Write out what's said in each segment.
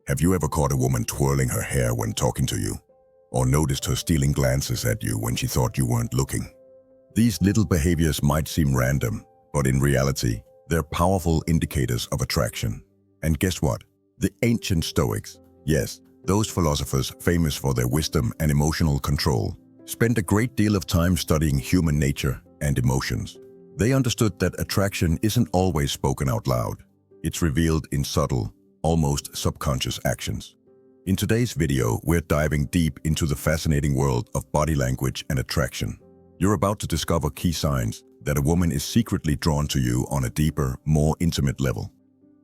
Have you ever caught a woman twirling her hair when talking to you? Or noticed her stealing glances at you when she thought you weren't looking? These little behaviors might seem random, but in reality, they're powerful indicators of attraction. And guess what? The ancient Stoics, yes, those philosophers famous for their wisdom and emotional control, spent a great deal of time studying human nature and emotions. They understood that attraction isn't always spoken out loud. It's revealed in subtle, almost subconscious actions. In today's video, we're diving deep into the fascinating world of body language and attraction. You're about to discover key signs that a woman is secretly drawn to you on a deeper, more intimate level.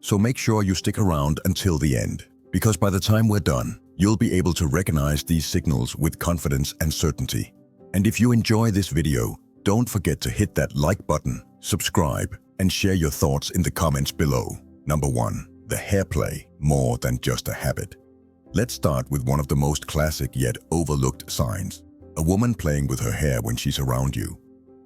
So make sure you stick around until the end, because by the time we're done, you'll be able to recognize these signals with confidence and certainty. And if you enjoy this video, don't forget to hit that like button, subscribe, and share your thoughts in the comments below. Number 1. The hair play, more than just a habit. Let's start with one of the most classic yet overlooked signs: a woman playing with her hair when she's around you.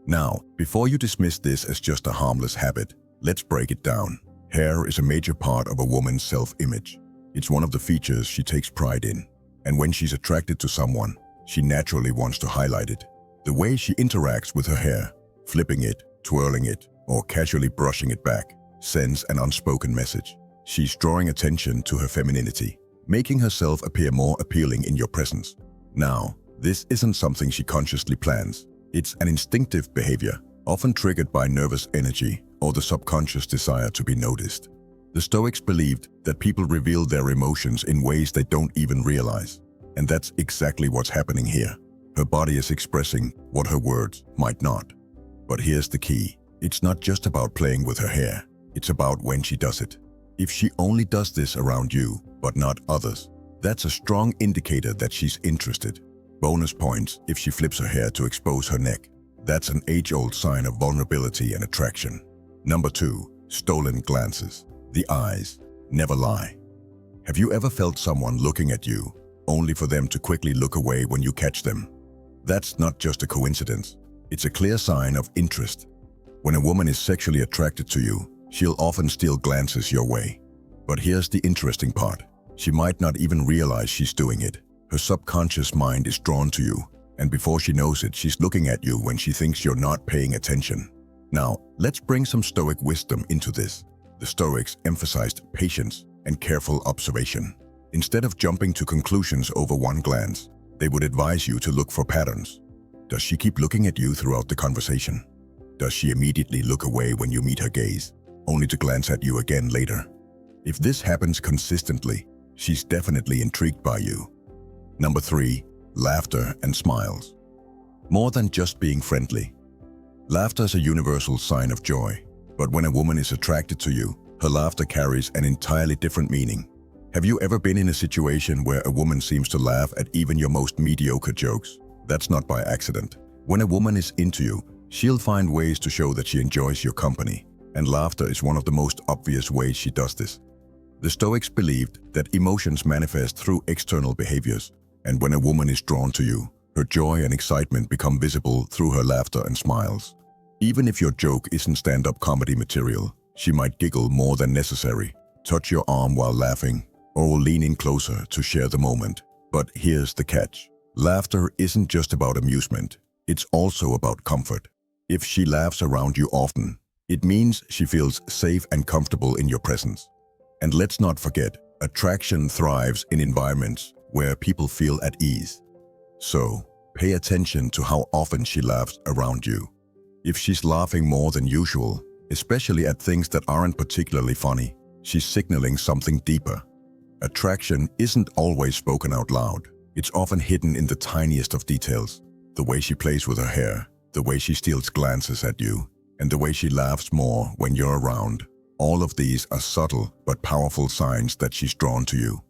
Now, before you dismiss this as just a harmless habit, let's break it down. Hair is a major part of a woman's self-image. It's one of the features she takes pride in. And when she's attracted to someone, she naturally wants to highlight it. The way she interacts with her hair, flipping it, twirling it, or casually brushing it back, sends an unspoken message. She's drawing attention to her femininity, making herself appear more appealing in your presence. Now, this isn't something she consciously plans. It's an instinctive behavior, often triggered by nervous energy or the subconscious desire to be noticed. The Stoics believed that people reveal their emotions in ways they don't even realize. And that's exactly what's happening here. Her body is expressing what her words might not. But here's the key. It's not just about playing with her hair. It's about when she does it. If she only does this around you, but not others, that's a strong indicator that she's interested. Bonus points if she flips her hair to expose her neck. That's an age-old sign of vulnerability and attraction. Number 2. Stolen glances. The eyes never lie. Have you ever felt someone looking at you, only for them to quickly look away when you catch them? That's not just a coincidence. It's a clear sign of interest. When a woman is sexually attracted to you, she'll often steal glances your way. But here's the interesting part. She might not even realize she's doing it. Her subconscious mind is drawn to you, and before she knows it, she's looking at you when she thinks you're not paying attention. Now, let's bring some Stoic wisdom into this. The Stoics emphasized patience and careful observation. Instead of jumping to conclusions over one glance, they would advise you to look for patterns. Does she keep looking at you throughout the conversation? Does she immediately look away when you meet her gaze, only to glance at you again later? If this happens consistently, she's definitely intrigued by you. Number 3. Laughter and smiles. More than just being friendly. Laughter is a universal sign of joy, but when a woman is attracted to you, her laughter carries an entirely different meaning. Have you ever been in a situation where a woman seems to laugh at even your most mediocre jokes? That's not by accident. When a woman is into you, she'll find ways to show that she enjoys your company, and laughter is one of the most obvious ways she does this. The Stoics believed that emotions manifest through external behaviors, and when a woman is drawn to you, her joy and excitement become visible through her laughter and smiles. Even if your joke isn't stand-up comedy material, she might giggle more than necessary, touch your arm while laughing, or lean in closer to share the moment. But here's the catch. Laughter isn't just about amusement. It's also about comfort. If she laughs around you often, it means she feels safe and comfortable in your presence. And let's not forget, attraction thrives in environments where people feel at ease. So, pay attention to how often she laughs around you. If she's laughing more than usual, especially at things that aren't particularly funny, she's signaling something deeper. Attraction isn't always spoken out loud. It's often hidden in the tiniest of details. The way she plays with her hair, the way she steals glances at you, and the way she laughs more when you're around. All of these are subtle but powerful signs that she's drawn to you.